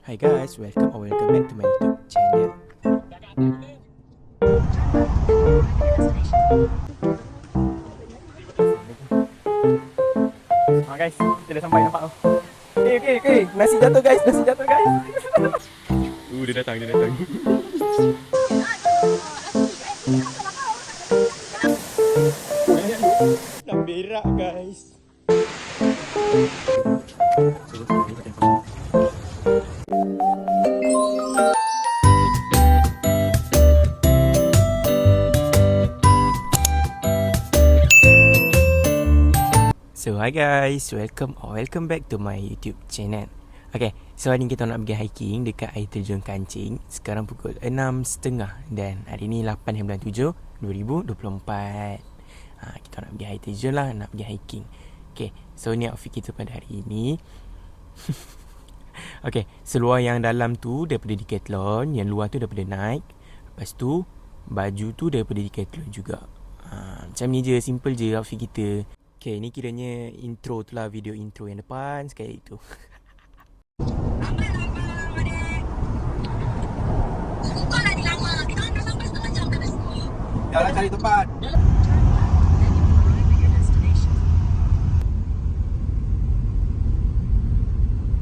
Hi guys, welcome back to my YouTube channel. Guys, kita dah sampai, nampak tu. Okay, nasi jatuh guys. Dia datang. Nak berak guys. So hi guys, welcome back to my YouTube channel. Okay, so hari ni kita nak pergi hiking dekat air terjun Kancing. Sekarang pukul 6.30 dan hari ni 8 bulan 7 2024. Kita nak pergi air terjun lah, nak pergi hiking. Okay, so ni outfit kita pada hari ini. Okay, seluar yang dalam tu daripada Decathlon, yang luar tu daripada Nike. Lepas tu baju tu daripada Decathlon juga. Macam ni je, simple je outfit kita. Okay, ni kiranya intro tu lah, video intro yang depan sekali tu. Jalan cari tempat.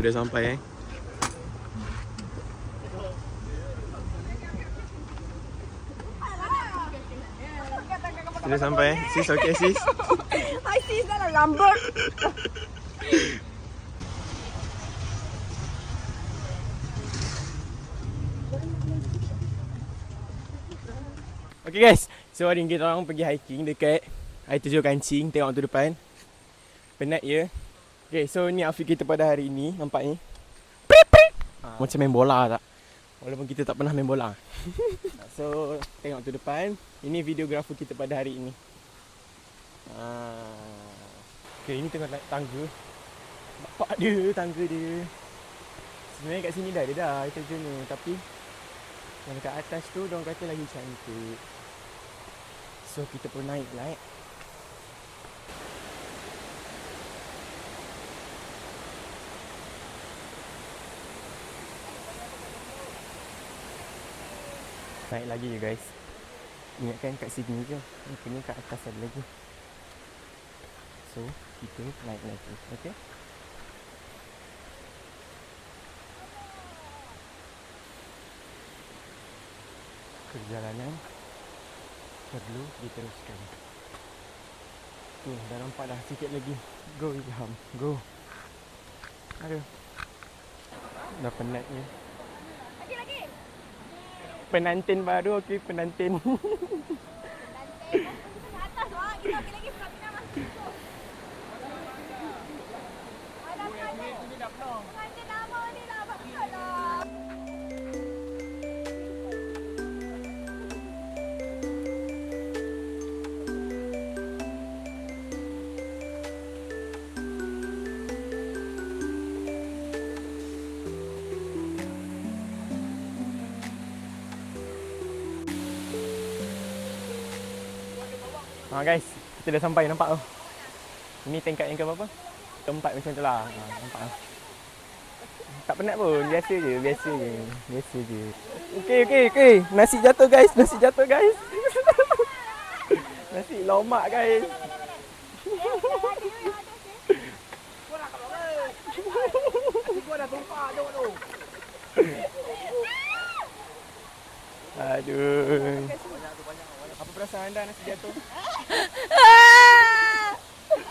Dah sampai Sudah sampai sis, okay sis. Hai sis, dah lambat. Okay guys, so hari ni kita orang pergi hiking dekat air terjun Kancing. Tengok tu depan, penat ya. Okay, so ni outfit kita pada hari ni. Nampak ni macam main bola tak? Walaupun kita tak pernah main bola. So tengok tu depan, ini videographer kita pada hari ini. Okay, ini tengah naik tangga. Bapak dia, tangga dia. Sebenarnya kat sini dah ada dah air terjun ni, tapi yang dekat atas tu diorang kata lagi cantik. So kita pun naik. Naik lagi je guys. Ingatkan kat sini je, rupanya kat atas ada lagi. So kita naik lagi. Okay, perjalanan perlu diteruskan. Tu dah nampak dah, sikit lagi. Go Ilham, go. Aduh, dah penat ni. Lagi. Penantin baru, okey penantin. Atas wah, kita pergi lagi Sabina masih. Ada penantin. Penantin nama ni lah bakal. Guys, kita dah sampai, nampak tu. Ini tingkat yang ke berapa? Keempat macam tu lah. Nampak tu. Tak penat pun, biasa je. Okay. Nasi jatuh guys. Nasi lomak guys. Aduh. Apa perasaan anda nasi jatuh?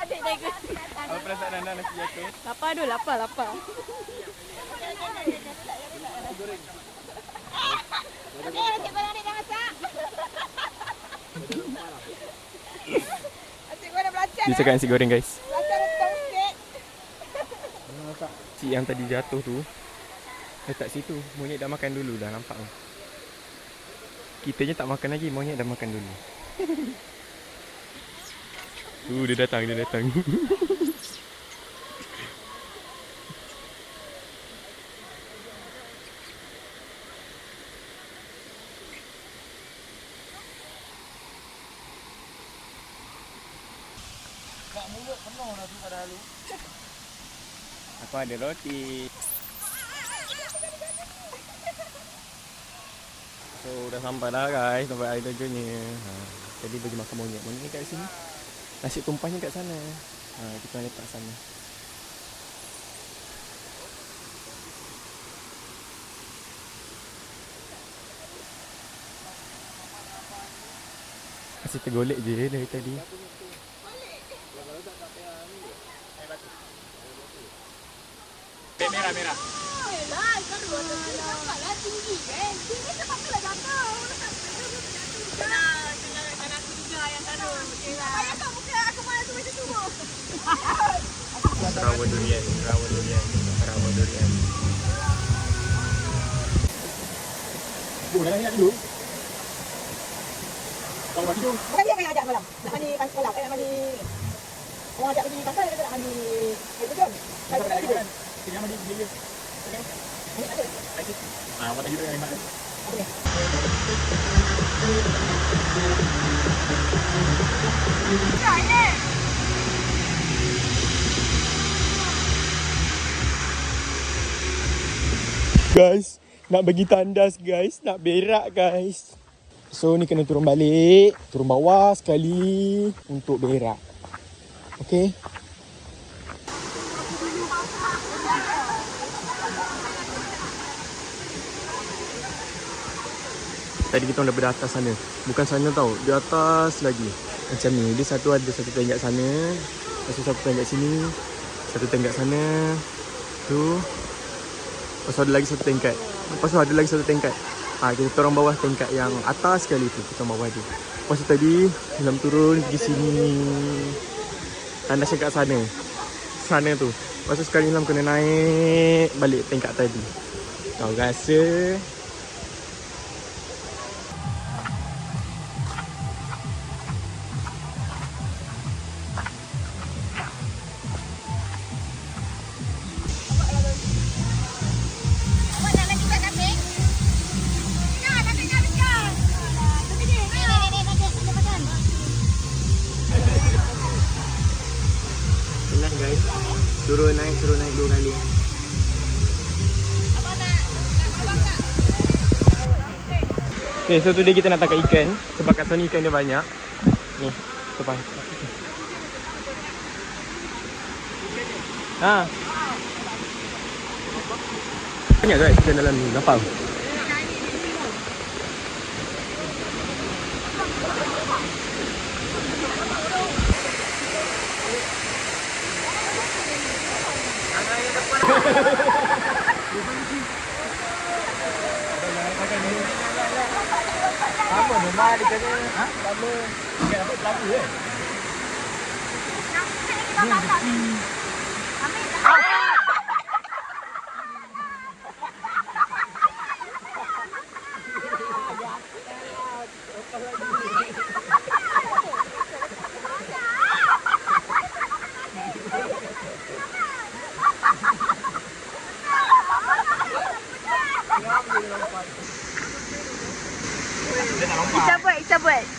Adik jaga. Apa perasaan anda nasi jatuh? Lapar tu, lapar. Okey, nasi goreng adik dah masak. Nasi goreng belacan. Dia cakap nasi goreng guys. Belacan letak sikit. Cik yang tadi jatuh tu letak situ. Monyet dah makan dulu dah, nampak tu. Kita je tak makan lagi, monyet dah makan dulu. Dia datang. Kat mulut penuh dah tu pada lalu. Aku ada roti. So dah sampai dah guys, tempat air terjun ni. Jadi bagi makan monyet. Monyet ni kat sini. Nasi tumpahnya kat sana. Kita letak sana. Masih tergolek je dari tadi. Merah. Yelah, kan dua tadi nampaklah tinggi kan. Tinggi sebab tu lah jatuh. Kena aku juga yang taruh. Payah kau buka aku malah tu macam tu. Rawa durian. Dah nak dulu. Kalau mati tu. Bukan dia yang ajak malam. Nak mandi sekolah. Nak mandi. Orang ajak pergi pantai, dia nak mandi air terjun. Kita nak lagi kan? Kita mandi dia. Okey. Ini ada. Awak tak juga yang mana? Guys, nak bagi tandas guys, nak berak guys. So ni kena turun balik, turun bawah sekali untuk berak. Okay. Tadi kita orang daripada atas sana. Bukan sana tau, di atas lagi. Macam ni, dia satu ada satu tank kat sana. Lepas tu satu tank kat sini. Satu tank kat sana. Tu. Lepas tu ada lagi satu tingkat. Lepas tu ada lagi satu tingkat. Kita turun bawah tingkat yang atas sekali tu. Kita bawah tu. Lepas tu tadi Ilham turun pergi sini. Tandas kat sana. Sana tu. Lepas tu sekarang Ilham kena naik balik tingkat tadi. Kau rasa guys, turun naik 2 kali. Okay, so today kita nak tangkap ikan. Sebab kat sana ikan dia banyak. Ni, tepat. Banyak guys ikan dalam ni, lapar. Sama memang dia kata, sama. Dia dapat pelabu kan?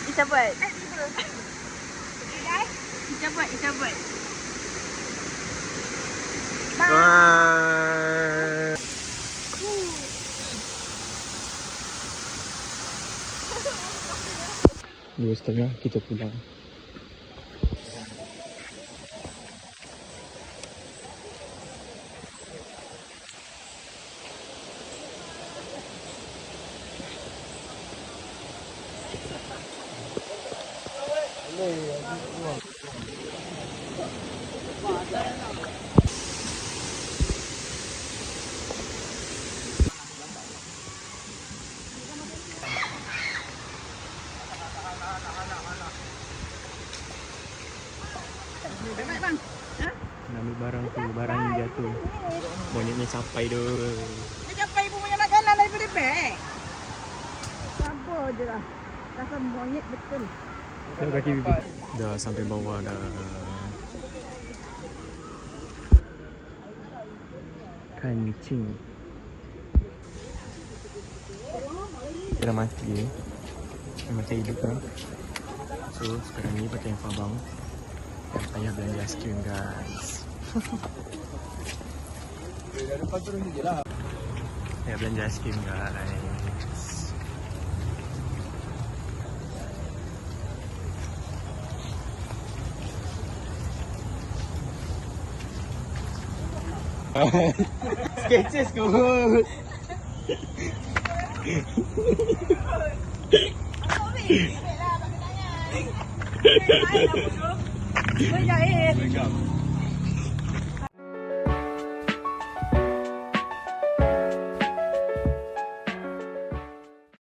Kita buat. Wah. 2:30 kita pulang. Ambil barang tu, barang yang jatuh. Monyetnya sampai tu. Dia capai ibu punya makanan daripada beg. Sabar je lah. Rasa monyet betul. Tengok kaki bibi. Dah sampai bawah dah. Kancing. Dia dah mati. Dia macam hidup kan. So sekarang ni pakai yang Fabang. Dan payah belanja aiskrim guys. Saya belanja aiskrim guys. Sketches kot. Boleh jahit.